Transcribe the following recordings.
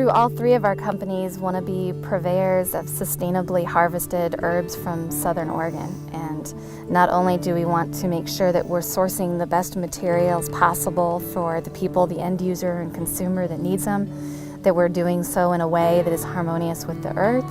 true. All three of our companies want to be purveyors of sustainably harvested herbs from Southern Oregon. And not only do we want to make sure that we're sourcing the best materials possible for the people, the end user and consumer that needs them, that we're doing so in a way that is harmonious with the earth,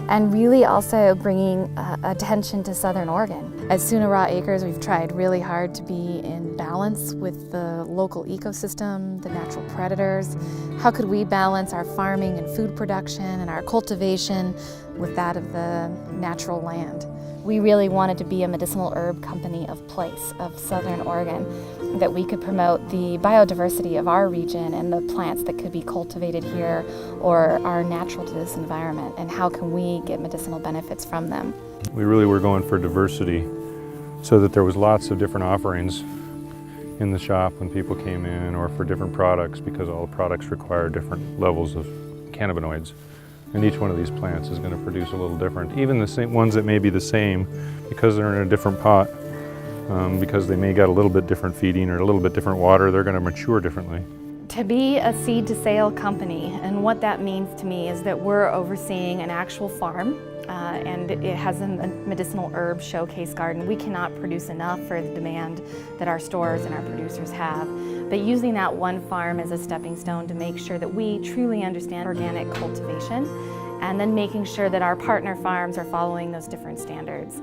and really also bringing attention to Southern Oregon. At Sunna Ra Acres, we've tried really hard to be in balance with the local ecosystem, the natural predators. How could we balance our farming and food production and our cultivation with that of the natural land? We really wanted to be a medicinal herb company of place, of Southern Oregon, that we could promote the biodiversity of our region and the plants that could be cultivated here or are natural to this environment, and how can we get medicinal benefits from them. We really were going for diversity so that there was lots of different offerings in the shop when people came in, or for different products, because all the products require different levels of cannabinoids. And each one of these plants is going to produce a little different. Even the same ones that may be the same, because they're in a different pot, because they may got a little bit different feeding or a little bit different water, they're going to mature differently. To be a seed to sale company, and what that means to me is that we're overseeing an actual farm, and it has a medicinal herb showcase garden. We cannot produce enough for the demand that our stores and our producers have. But using that one farm as a stepping stone to make sure that we truly understand organic cultivation, and then making sure that our partner farms are following those different standards.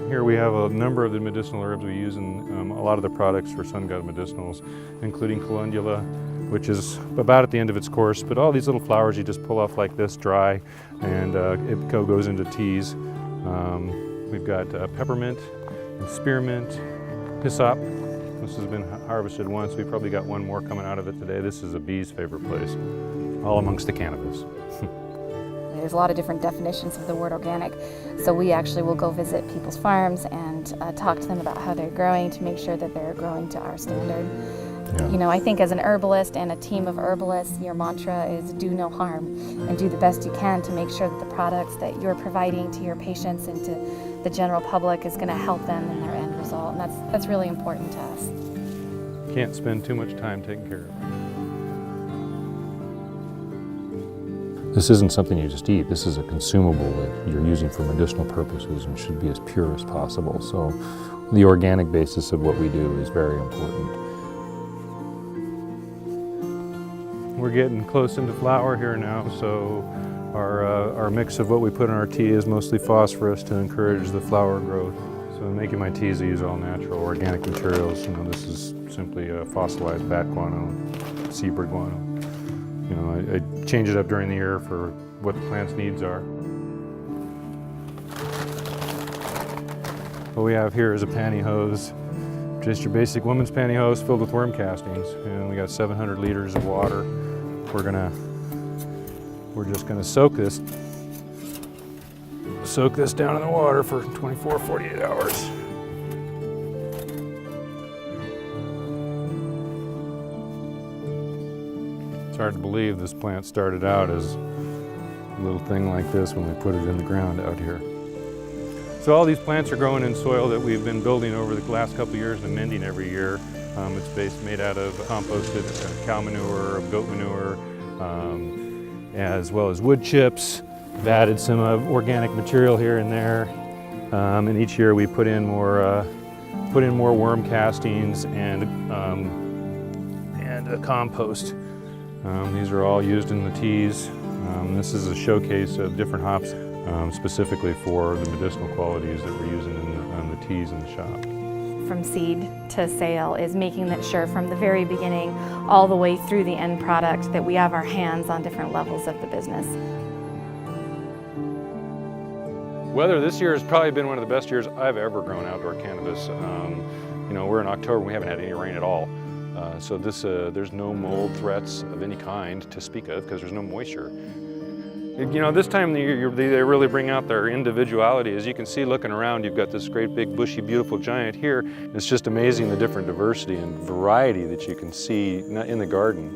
Here we have a number of the medicinal herbs we use in a lot of the products for Sun God Medicinals, including calendula, which is about at the end of its course, but all these little flowers you just pull off like this dry, and it goes into teas. We've got peppermint, and spearmint, hyssop. This has been harvested once. We probably got one more coming out of it today. This is a bee's favorite place, all amongst the cannabis. There's a lot of different definitions of the word organic, so we actually will go visit people's farms and talk to them about how they're growing to make sure that they're growing to our standard. Yeah. You know, I think as an herbalist and a team of herbalists, your mantra is do no harm, and do the best you can to make sure that the products that you're providing to your patients and to the general public is going to help them in their end result, and that's really important to us. Can't spend too much time taking care of it. This isn't something you just eat. This is a consumable that you're using for medicinal purposes and should be as pure as possible. So the organic basis of what we do is very important. We're getting close into flower here now, so our mix of what we put in our tea is mostly phosphorus to encourage the flower growth. So in making my teas, I use all natural organic materials. You know, this is simply a fossilized bat guano, seabird guano. You know, I change it up during the year for what the plant's needs are. What we have here is a pantyhose, just your basic woman's pantyhose filled with worm castings, and we got 700 liters of water. We're just gonna soak this down in the water for 24, 48 hours. It's hard to believe this plant started out as a little thing like this when we put it in the ground out here. So all these plants are growing in soil that we've been building over the last couple of years and amending every year. It's made out of composted cow manure, goat manure, as well as wood chips. We've added some organic material here and there, and each year we put in more worm castings and compost. These are all used in the teas. This is a showcase of different hops, specifically for the medicinal qualities that we're using in the teas in the shop. From seed to sale is making sure from the very beginning all the way through the end product that we have our hands on different levels of the business. Weather this year has probably been one of the best years I've ever grown outdoor cannabis. You know, we're in October and we haven't had any rain at all. So there's no mold threats of any kind to speak of because there's no moisture. You know, this time of the year, they really bring out their individuality. As you can see looking around, you've got this great big bushy beautiful giant here. It's just amazing the different diversity and variety that you can see in the garden.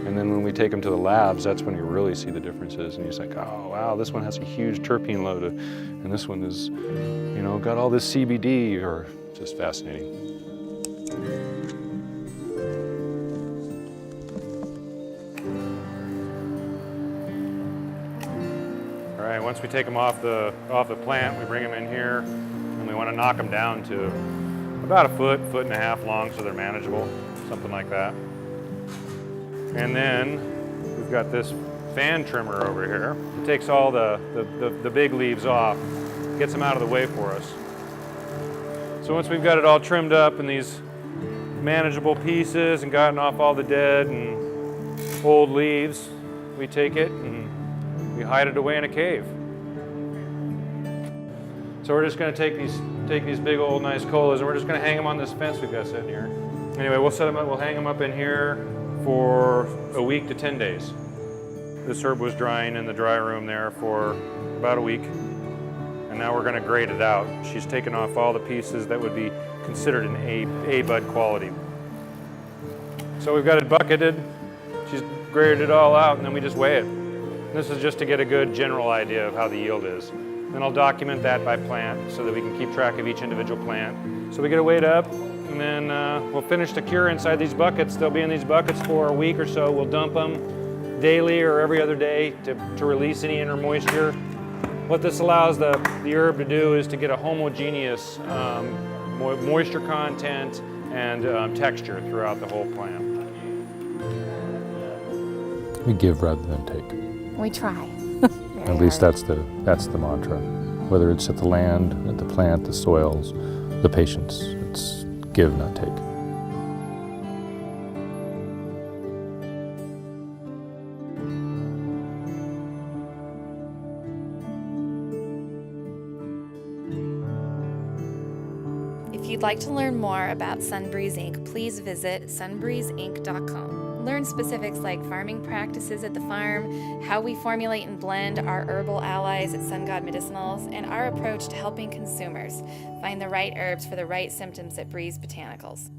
And then when we take them to the labs, that's when you really see the differences. And you're just like, oh wow, this one has a huge terpene load, and this one is, you know, got all this CBD, or just fascinating. All right, once we take them off the plant, we bring them in here, and we want to knock them down to about a foot and a half long so they're manageable, something like that. And then we've got this fan trimmer over here. It takes all the big leaves off, gets them out of the way for us. So once we've got it all trimmed up in these manageable pieces and gotten off all the dead and old leaves, we take it and we hide it away in a cave. So we're just going to take these big old nice colas and we're just going to hang them on this fence we've got sitting here. Anyway, we'll set them up, we'll hang them up in here for a week to 10 days. This herb was drying in the dry room there for about a week, and now we're going to grade it out. She's taken off all the pieces that would be considered an A bud quality. So we've got it bucketed, she's graded it all out, and then we just weigh it. This is just to get a good general idea of how the yield is. Then I'll document that by plant so that we can keep track of each individual plant. So we get it weighed up, and then we'll finish the cure inside these buckets. They'll be in these buckets for a week or so. We'll dump them daily or every other day to release any inner moisture. What this allows the herb to do is to get a homogeneous moisture content and texture throughout the whole plant. We give rather than take. We try. At least that's the mantra. Whether it's at the land, at the plant, the soils, the patients, it's give, not take. If you'd like to learn more about Sunbreeze Inc., please visit sunbreezeinc.com. Learn specifics like farming practices at the farm, how we formulate and blend our herbal allies at Sun God Medicinals, and our approach to helping consumers find the right herbs for the right symptoms at Breeze Botanicals.